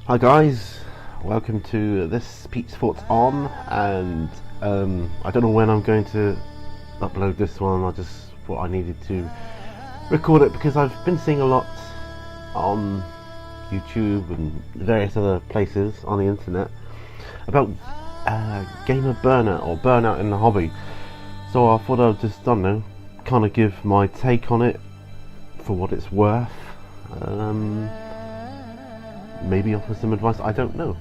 Hi guys, welcome to this Pete's Thoughts On, and I don't know when I'm going to upload this one. I just thought I needed to record it because I've been seeing a lot on YouTube and various other places on the internet about gamer burnout or burnout in the hobby. So I thought I'd just, I don't know, kind of give my take on it for what it's worth. Maybe offer some advice, I don't know.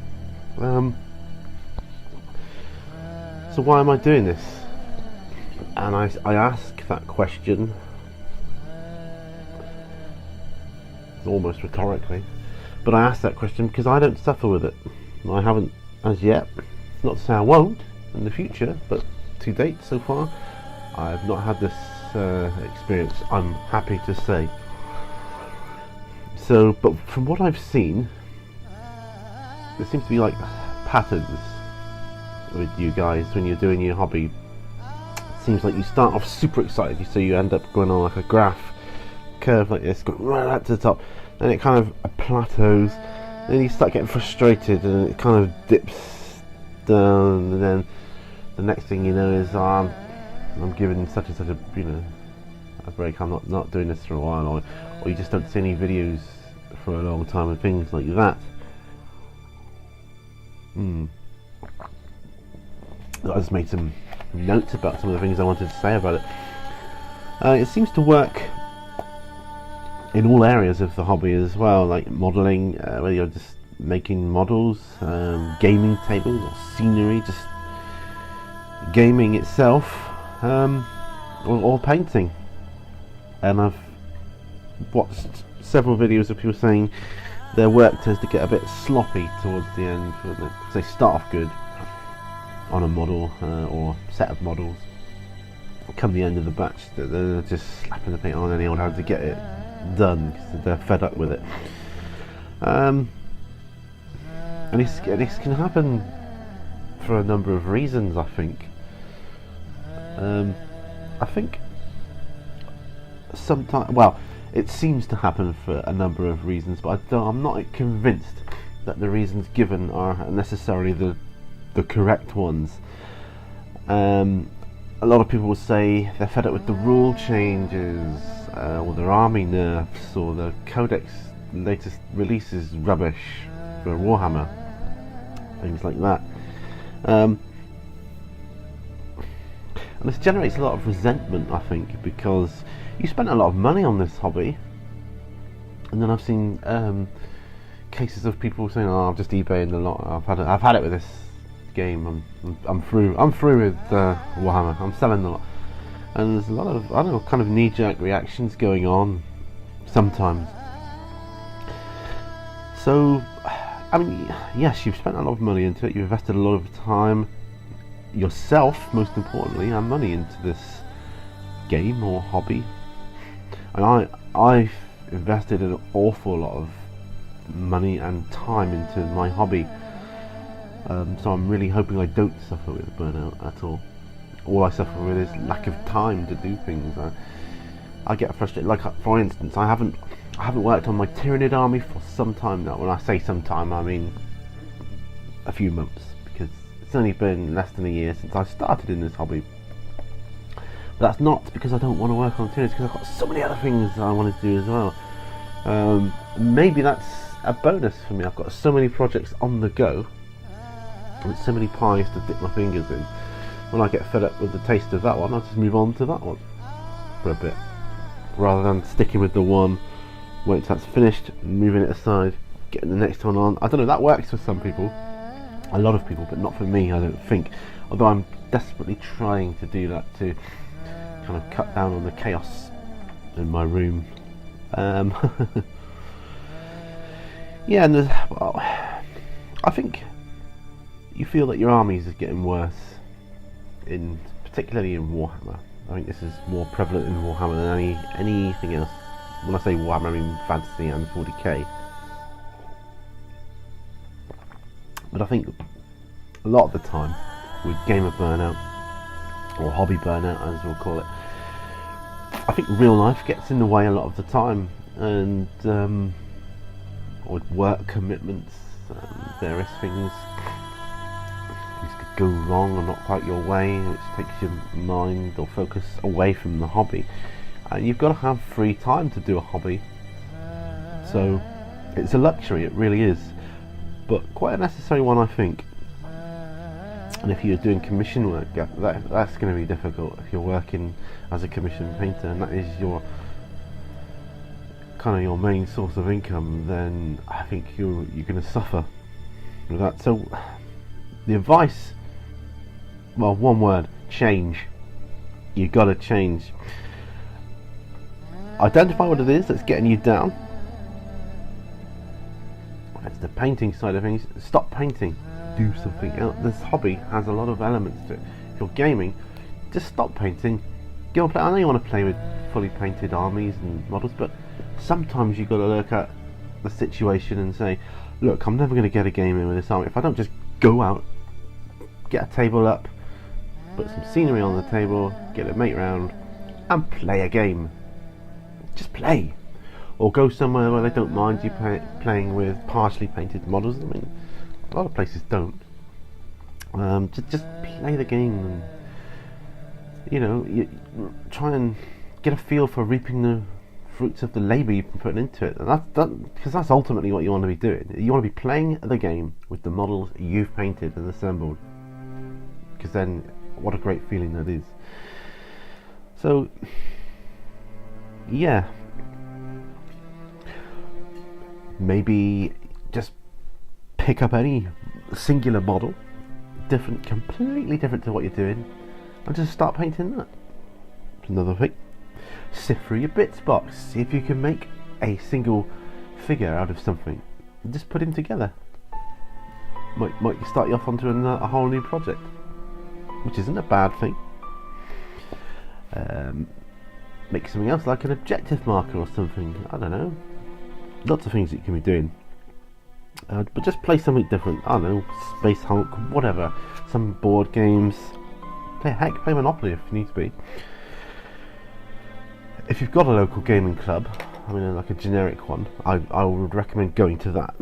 So why am I doing this? And I ask that question almost rhetorically, but I ask that question because I don't suffer with it. I haven't as yet. Not to say I won't in the future, but to date so far I've not had this experience, I'm happy to say. So, but from what I've seen, there seems to be like patterns with you guys when you're doing your hobby. It seems like you start off super excited, so you end up going on like a graph curve like this, going right up to the top, then it kind of plateaus, then you start getting frustrated and it kind of dips down, and then the next thing you know is I'm giving such and such a a break, I'm not doing this for a while, or you just don't see any videos for a long time and things like that. I just made some notes about some of the things I wanted to say about it. It seems to work in all areas of the hobby as well, like modelling, whether you're just making models, gaming tables or scenery, just gaming itself, or painting. And I've watched several videos of people saying their work tends to get a bit sloppy towards the end. They start off good on a model or set of models. Come the end of the batch, they're just slapping the paint on any old how to get it done because they're fed up with it. And this can happen for a number of reasons, I think. I think sometimes, well, it seems to happen for a number of reasons, but I'm not convinced that the reasons given are necessarily the correct ones. A lot of people will say they're fed up with the rule changes, or their army nerfs, or the codex latest releases rubbish for Warhammer, things like that. And this generates a lot of resentment, I think, because you spent a lot of money on this hobby, and then I've seen cases of people saying, "Oh, I'm just eBaying a lot. I've had it with this game. I'm through with Warhammer. I'm selling a lot." And there's a lot of, I don't know, kind of knee-jerk reactions going on sometimes. So, I mean, yes, you've spent a lot of money into it. You've invested a lot of time, yourself, most importantly, and money into this game or hobby. And I've invested an awful lot of money and time into my hobby, so I'm really hoping I don't suffer with burnout at all. All I suffer with is lack of time to do things. I get frustrated. Like, for instance, I haven't worked on my Tyranid army for some time now. When I say some time, I mean a few months, because it's only been less than a year since I started in this hobby. But that's not because I don't want to work on Tyranid, because I've got so many other things I want to do as well. Maybe that's a bonus for me. I've got so many projects on the go, with so many pies to dip my fingers in. When I get fed up with the taste of that one, I'll just move on to that one for a bit, rather than sticking with the one, wait till that's finished, moving it aside, getting the next one on. I don't know, that works for some people, a lot of people, but not for me, I don't think. Although I'm desperately trying to do that to kind of cut down on the chaos in my room. Yeah, and well, I think you feel that your armies is getting worse, particularly in Warhammer. I think this is more prevalent in Warhammer than anything else. When I say Warhammer, I mean Fantasy and 40k. But I think a lot of the time with gamer burnout, or hobby burnout as we'll call it, I think real life gets in the way a lot of the time, and with work commitments, various things could go wrong or not quite your way, which takes your mind or focus away from the hobby. And you've got to have free time to do a hobby, so it's a luxury, it really is, but quite a necessary one, I think. And if you're doing commission work, that's going to be difficult. If you're working as a commission painter and that is your kind of your main source of income, then I think you're going to suffer with that. So the advice, well, one word: change. You got to change. Identify what it is that's getting you down. That's the painting side of things. Stop painting. Do something else. This hobby has a lot of elements to it. If you're gaming, just stop painting. Go and play. I know you want to play with fully painted armies and models, but sometimes you've got to look at the situation and say, look, I'm never going to get a game in with this army if I don't just go out, get a table up, put some scenery on the table, get a mate round, and play a game. Just play. Or go somewhere where they don't mind you playing with partially painted models. I mean, a lot of places don't. Just play the game, and you try and get a feel for reaping the fruits of the labour you've been putting into it. And because that's ultimately what you want to be doing. You want to be playing the game with the models you've painted and assembled. Because then, what a great feeling that is. So, yeah. Maybe just pick up any singular model, completely different to what you're doing, and just start painting that. That's another thing. Sift through your bits box, see if you can make a single figure out of something, and just put him together. Might start you off onto a whole new project, which isn't a bad thing. Make something else like an objective marker or something. I don't know. Lots of things that you can be doing. But just play something different. I don't know, Space Hulk, whatever. Some board games. Play Monopoly if you need to be. If you've got a local gaming club, I mean like a generic one, I would recommend going to that.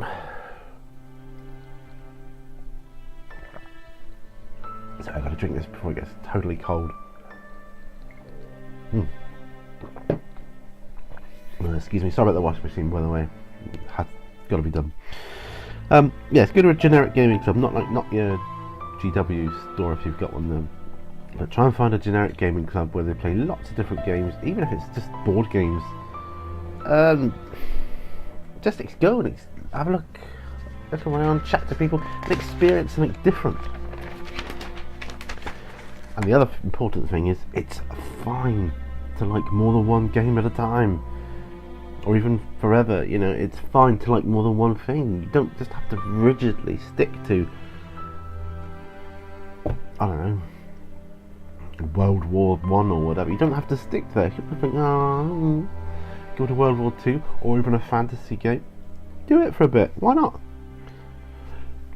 So I've got to drink this before it gets totally cold. Excuse me, sorry about the washing machine, by the way. Has got to be done. Yeah, go to a generic gaming club, not your GW store if you've got one then. But try and find a generic gaming club where they play lots of different games, even if it's just board games. Just go and have a look around, chat to people, and experience something different. And the other important thing is, it's fine to like more than one game at a time, or even forever. It's fine to like more than one thing. You don't just have to rigidly stick to, I don't know, World War One or whatever. You don't have to stick there. You can think, go to World War Two or even a fantasy game. Do it for a bit. Why not?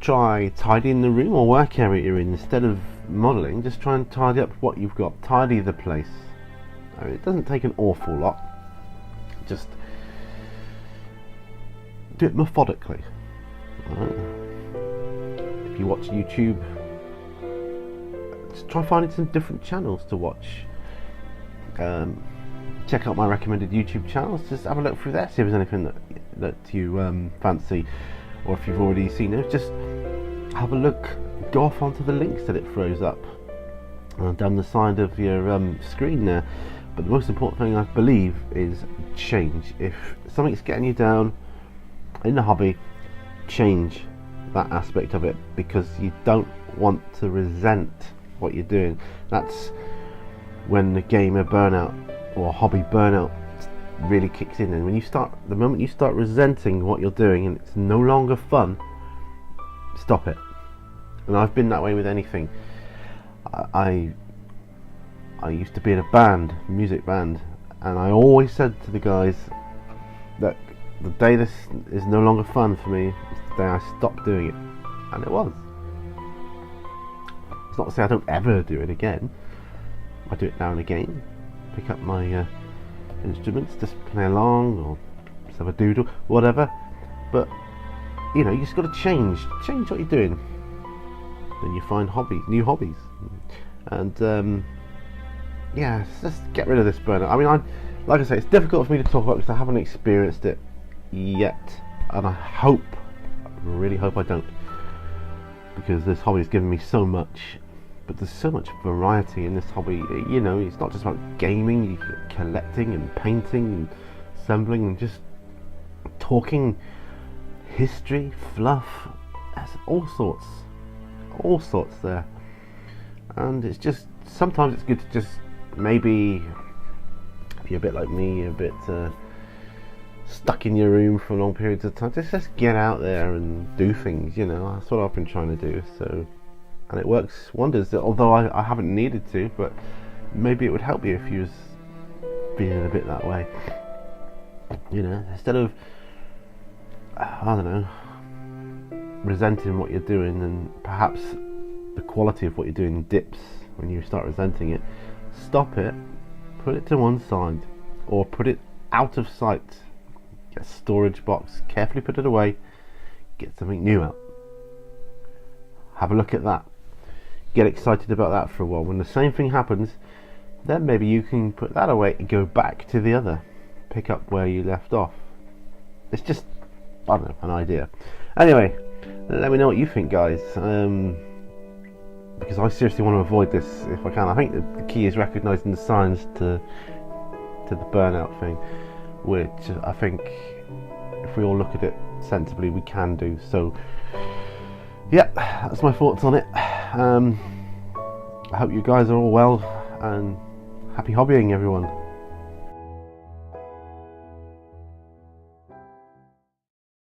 Try tidying the room or work area you're in instead of modelling. Just try and tidy up what you've got. Tidy the place. I mean, it doesn't take an awful lot. Just do it methodically. Right. If you watch YouTube, just try finding some different channels to watch. Check out my recommended YouTube channels. Just have a look through there, see if there's anything that you fancy, or if you've already seen it, just have a look. Go off onto the links that it throws up down the side of your screen there. But the most important thing, I believe, is change. If something's getting you down in the hobby, change that aspect of it, because you don't want to resent what you're doing. That's when the gamer burnout or hobby burnout really kicks in. And when the moment you start resenting what you're doing and it's no longer fun, stop it. And I've been that way with anything. I used to be in a music band, and I always said to the guys that the day this is no longer fun for me is the day I stop doing it. And it was. It's not to say I don't ever do it again. I do it now and again. Pick up my instruments, just play along, or just have a doodle, whatever. But you know, you just got to change what you're doing. Then you find new hobbies, and yeah, just get rid of this burnout. I mean, like I say, it's difficult for me to talk about because I haven't experienced it yet, and I really hope I don't, because this hobby has given me so much. But there's so much variety in this hobby. You know, it's not just about gaming. You get collecting and painting and assembling and just talking history, fluff. There's all sorts there. And it's just, sometimes it's good to just maybe, if you're a bit like me, a bit stuck in your room for long periods of time, just get out there and do things. You know, that's what I've been trying to do. So. And it works wonders, although I haven't needed to, but maybe it would help you if you was feeling a bit that way. You know, instead of, I don't know, resenting what you're doing, and perhaps the quality of what you're doing dips when you start resenting it, stop it, put it to one side, or put it out of sight. Get a storage box, carefully put it away, get something new out. Have a look at that. Get excited about that for a while. When the same thing happens, then maybe you can put that away and go back to the other. Pick up where you left off. It's just, I don't know, an idea. Anyway, let me know what you think, guys. Because I seriously want to avoid this if I can. I think the key is recognising the signs to the burnout thing, which I think if we all look at it sensibly, we can do. So, yeah, that's my thoughts on it. I hope you guys are all well, and happy hobbying, everyone.